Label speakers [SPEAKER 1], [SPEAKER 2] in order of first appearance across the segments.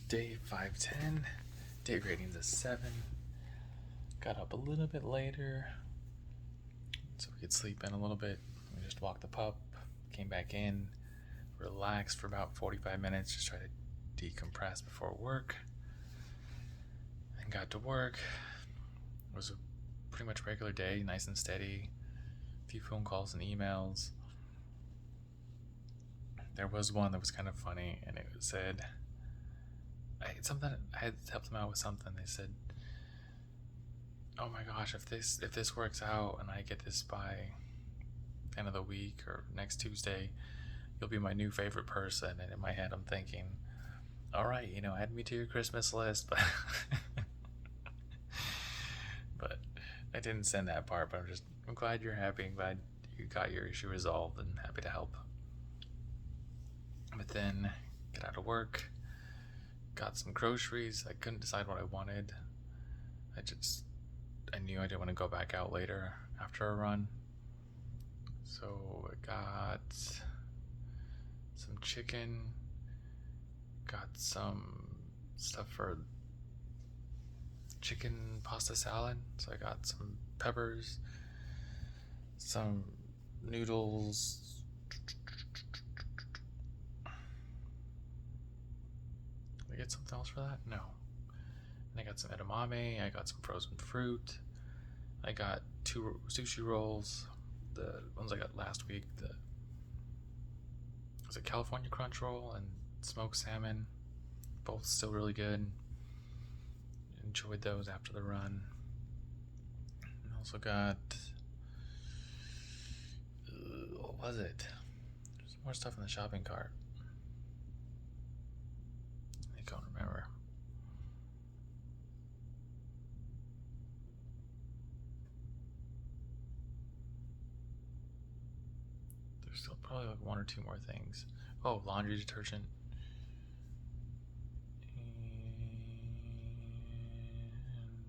[SPEAKER 1] Day 510. Day rating's a 7. Got up a little bit later so we could sleep in a little bit. We just walked the pup, came back in, relaxed for about 45 minutes, just try to decompress before work. And got to work. It was a pretty much regular day, nice and steady. A few phone calls and emails. There was one that was kind of funny, and it said, I had helped them out with something. They said, "Oh my gosh, if this works out and I get this by the end of the week or next Tuesday, you'll be my new favorite person." And in my head, I'm thinking, "All right, add me to your Christmas list." But but I didn't send that part. But I'm glad you're happy. I'm glad you got your issue resolved, and happy to help. But then get out of work. Got some groceries. I couldn't decide what I wanted. I knew I didn't want to go back out later after a run. So I got some chicken, got some stuff for chicken pasta salad. So I got some peppers, some noodles. Did I get something else for that? No. And I got some edamame, I got some frozen fruit, I got 2 sushi rolls, the ones I got last week, was a California crunch roll and smoked salmon, both still really good. Enjoyed those after the run. And also got, what was it? There's more stuff in the shopping cart. I can't remember. Still probably like 1 or 2 more things. Oh, laundry detergent. And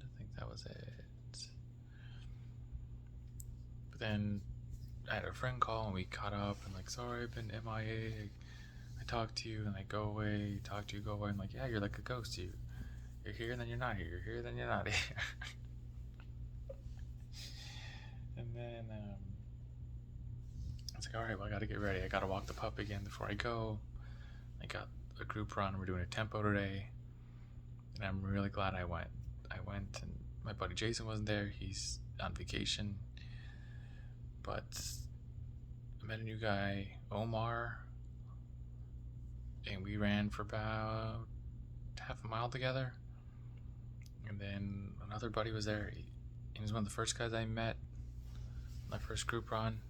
[SPEAKER 1] I think that was it. But then I had a friend call and we caught up and like, sorry, I've been MIA. I talk to you and I go away, talk to you, go away. I'm like, yeah, you're like a ghost. You're here and then you're not here. You're here, then you're not here. And then I was like, all right, well, I got to get ready. I got to walk the pup again before I go. I got a group run. We're doing a tempo today. And I'm really glad I went. I went and my buddy Jason wasn't there. He's on vacation. But I met a new guy, Omar. And we ran for about half a mile together. And then another buddy was there. He was one of the first guys I met. My first group run.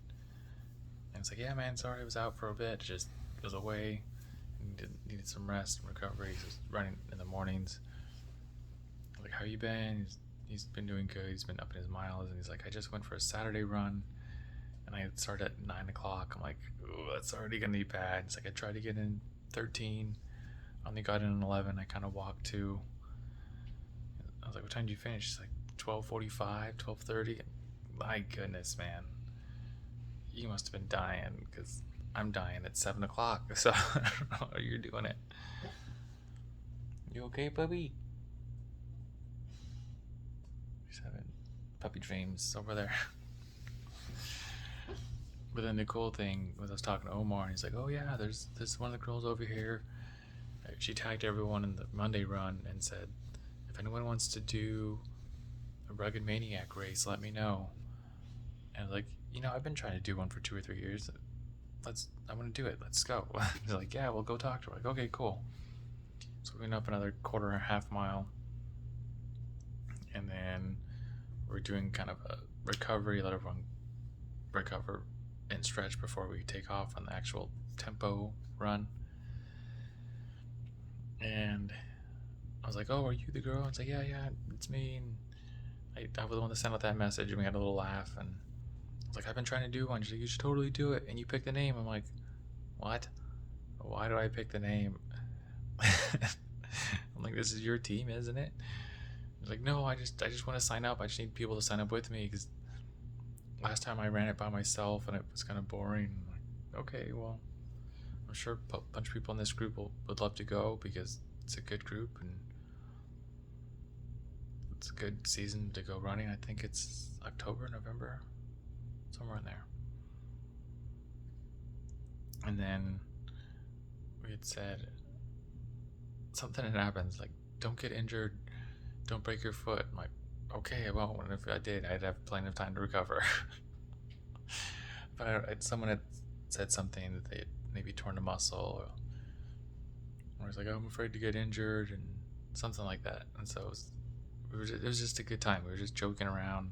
[SPEAKER 1] And it's like, yeah, man, sorry, I was out for a bit. Just was away. Needed some rest and recovery. He was running in the mornings. I'm like, how you been? He's been doing good. He's been upping his miles. And he's like, I just went for a Saturday run. And I started at 9 o'clock. I'm like, oh, that's already going to be bad. It's like, I tried to get in 13. I only got in 11. I kind of walked 2. I was like, what time did you finish? It's like 12:45, 12:30. My goodness, man. You must have been dying because I'm dying at 7 o'clock. So I don't know how you're doing it. You okay, puppy? He's having puppy dreams over there. But then the cool thing was I was talking to Omar and he's like, oh yeah, there's this one of the girls over here. She tagged everyone in the Monday run and said, if anyone wants to do a Rugged Maniac race, let me know. And I was like, I've been trying to do one for 2 or 3 years. I want to do it. Let's go. He's like, yeah, we'll go talk to her. Like, okay, cool. So we went up another quarter or half mile. And then we're doing kind of a recovery, let everyone recover and stretch before we take off on the actual tempo run. And I was like, oh, are you the girl? It's like, yeah, it's me. And I was the one that sent out that message, and we had a little laugh. And I was like, I've been trying to do one. She's like, you should totally do it. And you picked the name. I'm like, what? Why do I pick the name? I'm like, this is your team, isn't it? He's like, no, I just want to sign up. I just need people to sign up with me because last time I ran it by myself and it was kind of boring. I'm like, okay, well, I'm sure a bunch of people in this group would love to go because it's a good group and it's a good season to go running. I think it's October, November, somewhere in there. And then we had said something had happened, like, don't get injured, don't break your foot. I'm like, okay, I won't. And if I did, I'd have plenty of time to recover. But someone had said something that they had maybe torn a muscle, or I was like, oh, I'm afraid to get injured, and something like that. And so it was just a good time. We were just joking around,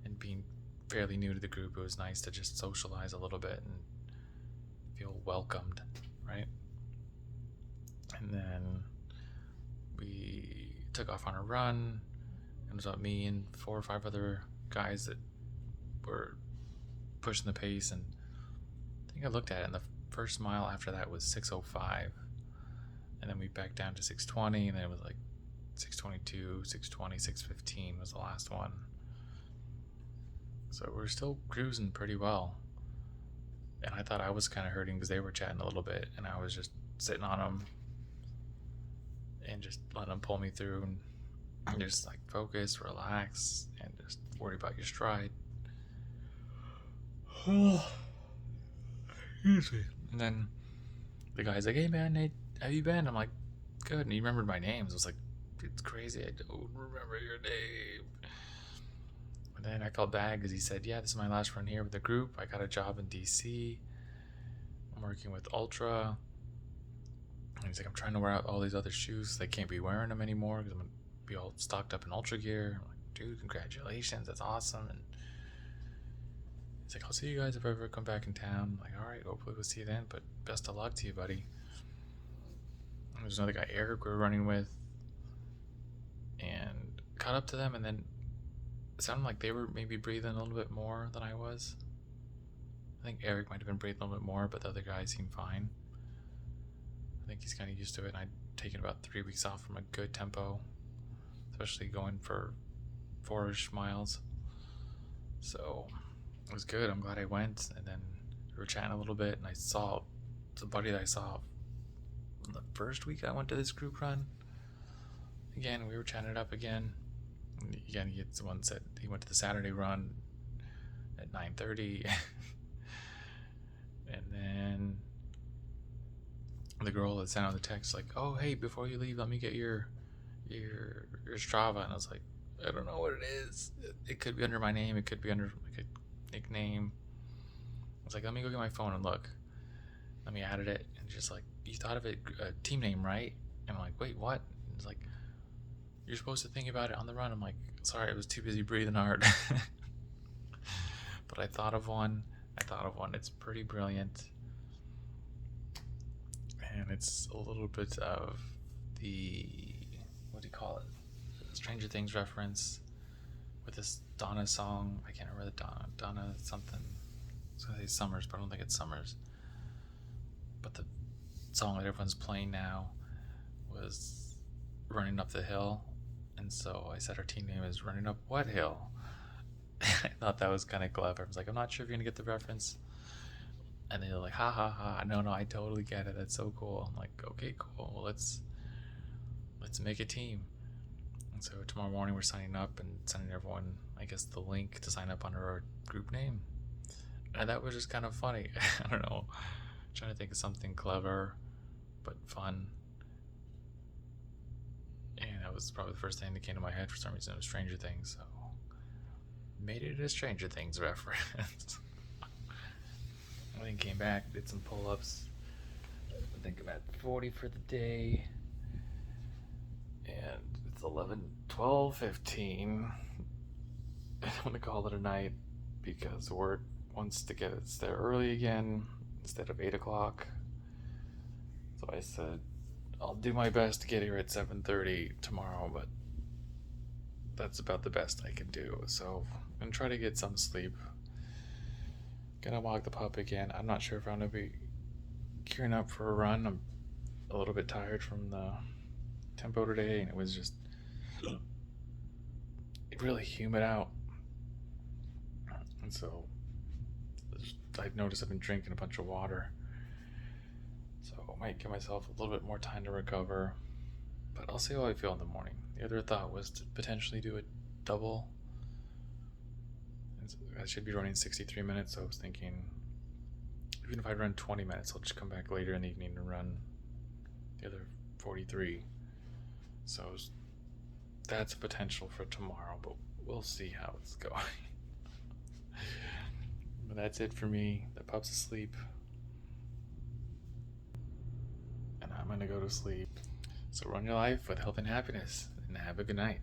[SPEAKER 1] and being fairly new to the group, it was nice to just socialize a little bit and feel welcomed, right? And then we took off on a run. It was about me and 4 or 5 other guys that were pushing the pace, and I think I looked at it, and the first mile after that was 6:05, and then we backed down to 6:20, and then it was like 6:22, 6:20, 6:15 was the last one. So we're still cruising pretty well, and I thought I was kind of hurting because they were chatting a little bit, and I was just sitting on them and just letting them pull me through, and just like focus, relax, and just worry about your stride. Excuse me. And then the guy's like, hey man, Nate, how you been? I'm like, good. And he remembered my name. So I was like, it's crazy, I don't remember your name. And then I called back because he said, yeah, this is my last run here with the group. I got a job in DC. I'm working with Ultra. And he's like, I'm trying to wear out all these other shoes. They can't be wearing them anymore because I'm going to be all stocked up in Ultra gear. I'm like, dude, congratulations, that's awesome. And he's like, I'll see you guys if I ever come back in town. I'm like, all right, hopefully we'll see you then, but best of luck to you, buddy. And there's another guy, Eric, we were running with, and caught up to them, and then it sounded like they were maybe breathing a little bit more than I was. I think Eric might have been breathing a little bit more, but the other guy seemed fine. I think he's kind of used to it, and I'd taken about 3 weeks off from a good tempo, especially going for 4-ish miles. So it was good. I'm glad I went. And then we were chatting a little bit, and I saw the buddy that I saw the first week I went to this group run. Again, we were chatting it up again. And again, he had someone said he went to the Saturday run at 9:30. And then the girl that sent out the text like, oh hey, before you leave, let me get your Strava. And I was like, I don't know what it is. It could be under my name, it could be under like a nickname. I was like, let me go get my phone and look. Let me added it, and just like, you thought of it a team name, right? And I'm like, wait, what? And it's like, you're supposed to think about it on the run. I'm like, sorry, I was too busy breathing hard. But I thought of one. It's pretty brilliant. And it's a little bit of the, what do you call it? Stranger Things reference with this Donna song. I can't remember the Donna something. I was gonna say Summers, but I don't think it's Summers. But the song that everyone's playing now was Running Up the Hill. And so I said our team name is Running Up What Hill? I thought that was kind of clever. I was like, I'm not sure if you're gonna get the reference. And they're like, ha ha ha, no, I totally get it, that's so cool. I'm like, okay, cool, well, let's make a team. And so tomorrow morning we're signing up and sending everyone, I guess, the link to sign up under our group name. And that was just kind of funny. I don't know, I'm trying to think of something clever but fun. And that was probably the first thing that came to my head for some reason. It was Stranger Things, so made it a Stranger Things reference. I then came back, did some pull-ups. I think I'm at 40 for the day. And it's 12:15. I don't want to call it a night because work wants to get us there early again instead of 8 o'clock. So I said, I'll do my best to get here at 7:30 tomorrow, but that's about the best I can do. So I'm going to try to get some sleep. Gonna walk the pup again. I'm not sure if I'm gonna be gearing up for a run. I'm a little bit tired from the tempo today, and it was just really humid out. And so I've noticed I've been drinking a bunch of water. So I might give myself a little bit more time to recover. But I'll see how I feel in the morning. The other thought was to potentially do a double. I should be running 63 minutes, so I was thinking even if I run 20 minutes, I'll just come back later in the evening and run the other 43. So that's a potential for tomorrow, but we'll see how it's going. But that's it for me. The pup's asleep, and I'm gonna go to sleep. So run your life with health and happiness, and have a good night.